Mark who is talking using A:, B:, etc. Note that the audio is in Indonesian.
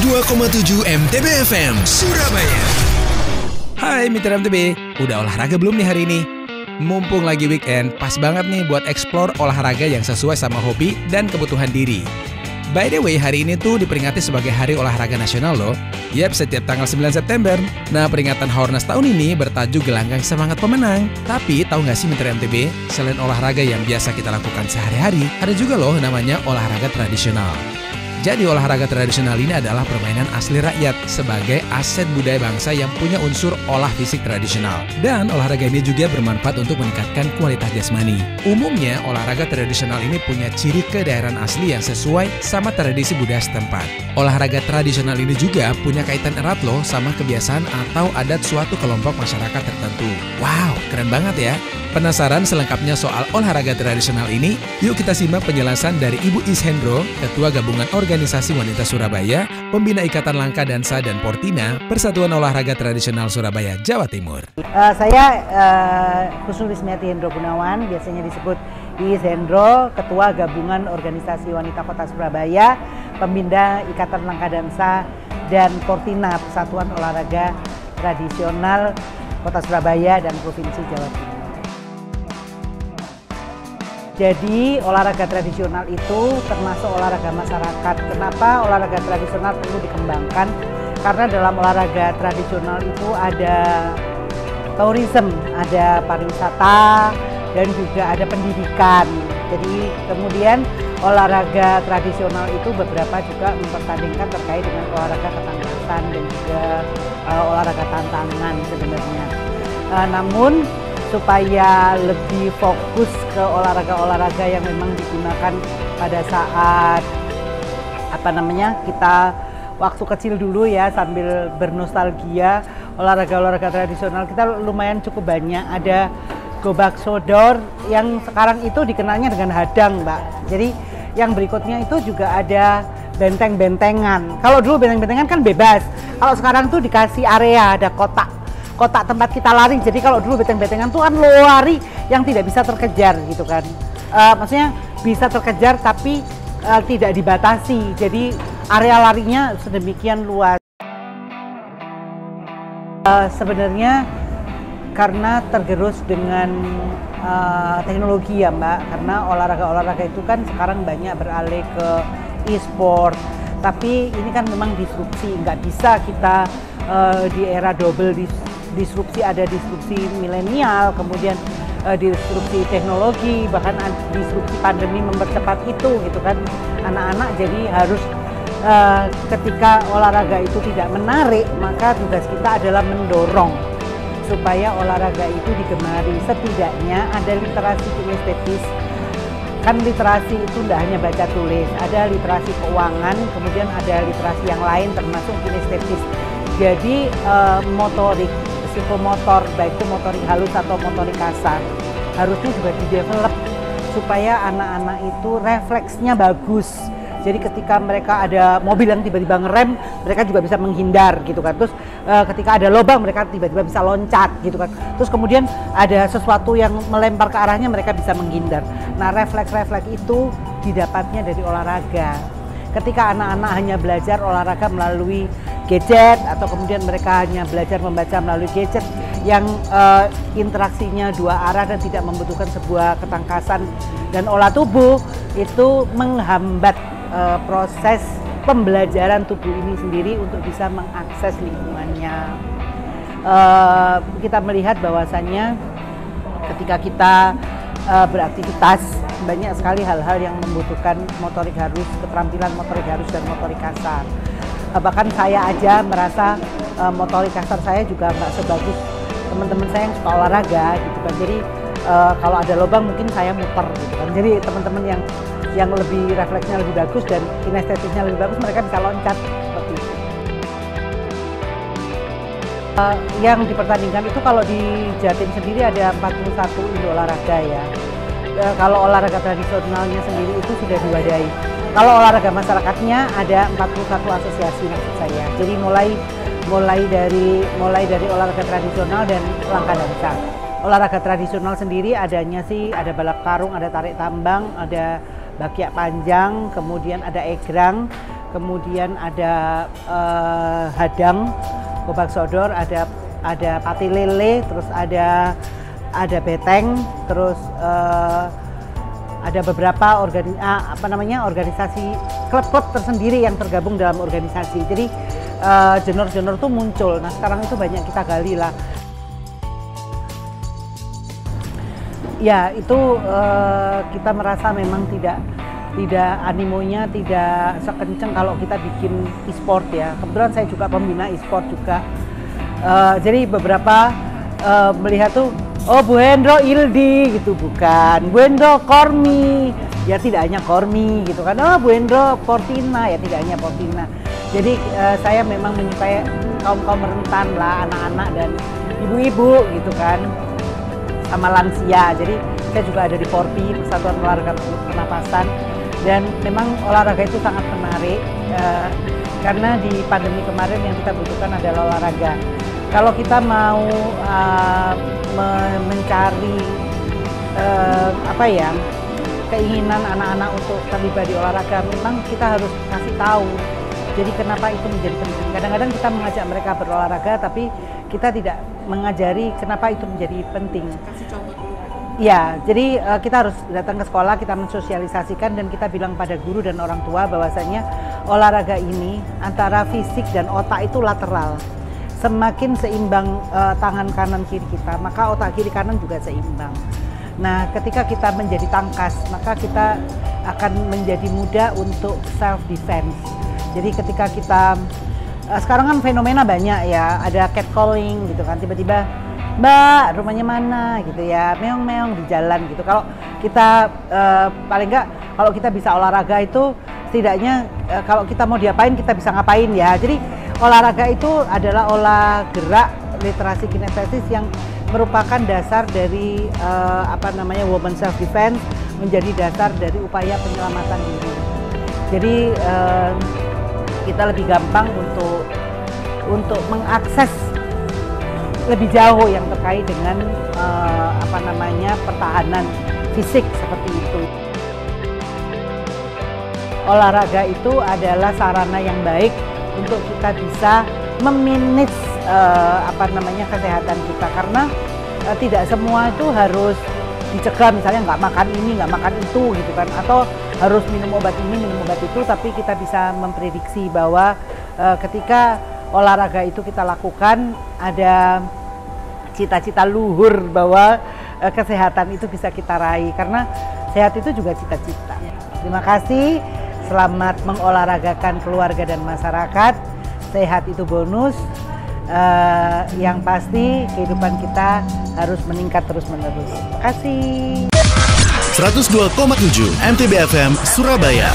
A: 102,7 MTB FM Surabaya.
B: Hai Mitra MTB, udah olahraga belum nih hari ini? Mumpung lagi weekend, pas banget nih buat explore olahraga yang sesuai sama hobi dan kebutuhan diri. By the way, hari ini tuh diperingati sebagai Hari Olahraga Nasional loh. Yap, setiap tanggal 9 September. Nah, peringatan Haornas tahun ini bertajuk Gelanggang Semangat Pemenang. Tapi, tahu nggak sih Mitra MTB, selain olahraga yang biasa kita lakukan sehari-hari, ada juga loh namanya olahraga tradisional. Jadi olahraga tradisional ini adalah permainan asli rakyat sebagai aset budaya bangsa yang punya unsur olah fisik tradisional. Dan olahraga ini juga bermanfaat untuk meningkatkan kualitas jasmani. Umumnya olahraga tradisional ini punya ciri kedaerahan asli yang sesuai sama tradisi budaya setempat. Olahraga tradisional ini juga punya kaitan erat loh sama kebiasaan atau adat suatu kelompok masyarakat tertentu. Wow, keren banget ya. Penasaran selengkapnya soal olahraga tradisional ini? Yuk kita simak penjelasan dari Ibu Ishendro, Ketua Gabungan Organisasi Wanita Surabaya, Pembina Ikatan Langka Dansa dan Portina, Persatuan Olahraga Tradisional Surabaya, Jawa Timur.
C: Saya Husnul Ismiati Hendro Gunawan, biasanya disebut Ishendro, Ketua Gabungan Organisasi Wanita Kota Surabaya, Pembina Ikatan Langka Dansa dan Portina, Persatuan Olahraga Tradisional Kota Surabaya dan Provinsi Jawa Timur. Jadi olahraga tradisional itu termasuk olahraga masyarakat. Kenapa olahraga tradisional perlu dikembangkan? Karena dalam olahraga tradisional itu ada tourism, ada pariwisata, dan juga ada pendidikan. Jadi kemudian olahraga tradisional itu beberapa juga mempertandingkan terkait dengan olahraga ketangkasan dan juga olahraga tantangan sebenarnya. Namun supaya lebih fokus ke olahraga-olahraga yang memang digunakan pada saat kita waktu kecil dulu ya, sambil bernostalgia. Olahraga-olahraga tradisional kita lumayan cukup banyak. Ada gobak sodor yang sekarang itu dikenalnya dengan hadang, Mbak. Jadi yang berikutnya itu juga ada benteng-bentengan. Kalau dulu benteng-bentengan kan bebas, kalau sekarang tuh dikasih area, ada kotak tempat kita lari. Jadi kalau dulu benteng-bentengan tuh kan lari yang tidak bisa terkejar gitu kan. Maksudnya bisa terkejar tapi tidak dibatasi. Jadi area larinya sedemikian luas. Sebenarnya karena tergerus dengan teknologi ya Mbak. Karena olahraga-olahraga itu kan sekarang banyak beralih ke e-sport. Tapi ini kan memang disrupsi, nggak bisa kita di era double disrupsi, ada disrupsi milenial, kemudian disrupsi teknologi, bahkan disrupsi pandemi mempercepat itu gitu kan. Anak-anak jadi harus ketika olahraga itu tidak menarik, maka tugas kita adalah mendorong supaya olahraga itu digemari. Setidaknya ada literasi kinestetis. Kan literasi itu tidak hanya baca tulis, ada literasi keuangan, kemudian ada literasi yang lain termasuk kinestetis. Jadi motorik, psikomotor, baik itu motorik halus atau motorik kasar, harusnya juga di-develop supaya anak-anak itu refleksnya bagus. Jadi ketika mereka ada mobil yang tiba-tiba ngerem, mereka juga bisa menghindar gitu kan. Terus ketika ada lubang, mereka tiba-tiba bisa loncat gitu kan. Terus kemudian ada sesuatu yang melempar ke arahnya, mereka bisa menghindar. Nah, refleks-refleks itu didapatnya dari olahraga. Ketika anak-anak hanya belajar olahraga melalui gadget atau kemudian mereka hanya belajar membaca melalui gadget yang interaksinya dua arah dan tidak membutuhkan sebuah ketangkasan dan olah tubuh, itu menghambat proses pembelajaran tubuh ini sendiri untuk bisa mengakses lingkungannya. Kita melihat bahwasannya ketika kita beraktivitas, banyak sekali hal-hal yang membutuhkan motorik halus, keterampilan motorik halus dan motorik kasar. Bahkan saya aja merasa motorik kasar saya juga nggak sebagus teman-teman saya yang suka olahraga gitu kan. Jadi kalau ada lubang mungkin saya muter gitu kan. Jadi teman-teman yang lebih refleksnya lebih bagus dan kinestetisnya lebih bagus, mereka bisa loncat seperti itu. Yang dipertandingkan itu kalau di Jatim sendiri ada 41 unit olahraga ya. Kalau olahraga tradisionalnya sendiri itu sudah diwadahi. Kalau olahraga masyarakatnya ada 41 asosiasi maksud saya. Jadi mulai dari olahraga tradisional dan langka dansa. Olahraga tradisional sendiri adanya sih ada balap karung, ada tarik tambang, ada bakyak panjang, kemudian ada egrang, kemudian ada hadang, gobak sodor, ada pati lele, terus ada beteng, terus ada beberapa organisasi klub-klub tersendiri yang tergabung dalam organisasi. Jadi genre-genre tuh muncul. Nah sekarang itu banyak kita gali lah. Ya itu kita merasa memang tidak animonya tidak sekencang kalau kita bikin e-sport ya. Kebetulan saya juga pembina e-sport juga. Jadi beberapa melihat tuh, oh Bu Hendro Ildi gitu, bukan. Bu Hendro Kormi, ya tidak hanya Kormi gitu kan. Oh Bu Hendro Portina, ya tidak hanya Portina. Jadi saya memang menyukai kaum rentan lah, anak-anak dan ibu-ibu gitu kan, sama lansia. Jadi saya juga ada di Porpi, Persatuan Olahraga Pernapasan, dan memang olahraga itu sangat menarik karena di pandemi kemarin yang kita butuhkan adalah olahraga. Kalau kita mau mencari keinginan anak-anak untuk terlibat di olahraga, memang kita harus kasih tahu. Jadi kenapa itu menjadi penting. Kadang-kadang kita mengajak mereka berolahraga, tapi kita tidak mengajari kenapa itu menjadi penting.
D: Kasih contoh dulu.
C: Ya, jadi kita harus datang ke sekolah, kita mensosialisasikan dan kita bilang pada guru dan orang tua bahwasanya olahraga ini antara fisik dan otak itu lateral. Semakin seimbang tangan kanan kiri kita, maka otak kiri kanan juga seimbang. Nah, ketika kita menjadi tangkas, maka kita akan menjadi mudah untuk self defense. Jadi ketika kita sekarang kan fenomena banyak ya, ada catcalling gitu kan, tiba-tiba Mbak rumahnya mana gitu ya, meong-meong di jalan gitu. Kalau kita paling enggak kalau kita bisa olahraga itu setidaknya kalau kita mau diapain kita bisa ngapain ya. Jadi olahraga itu adalah olah gerak literasi kinestesis yang merupakan dasar dari woman self defense, menjadi dasar dari upaya penyelamatan diri. Jadi kita lebih gampang untuk mengakses lebih jauh yang terkait dengan pertahanan fisik seperti itu. Olahraga itu adalah sarana yang baik untuk kita bisa memanage kesehatan kita, karena tidak semua itu harus dicegah, misalnya nggak makan ini, nggak makan itu gitu kan, atau harus minum obat ini, minum obat itu, tapi kita bisa memprediksi bahwa ketika olahraga itu kita lakukan, ada cita-cita luhur bahwa kesehatan itu bisa kita raih, karena sehat itu juga cita-cita. Terima kasih, selamat mengolahragakan keluarga dan masyarakat. Sehat itu bonus, yang pasti kehidupan kita harus meningkat terus-menerus. Terima kasih.
A: 102,7 MTB FM Surabaya.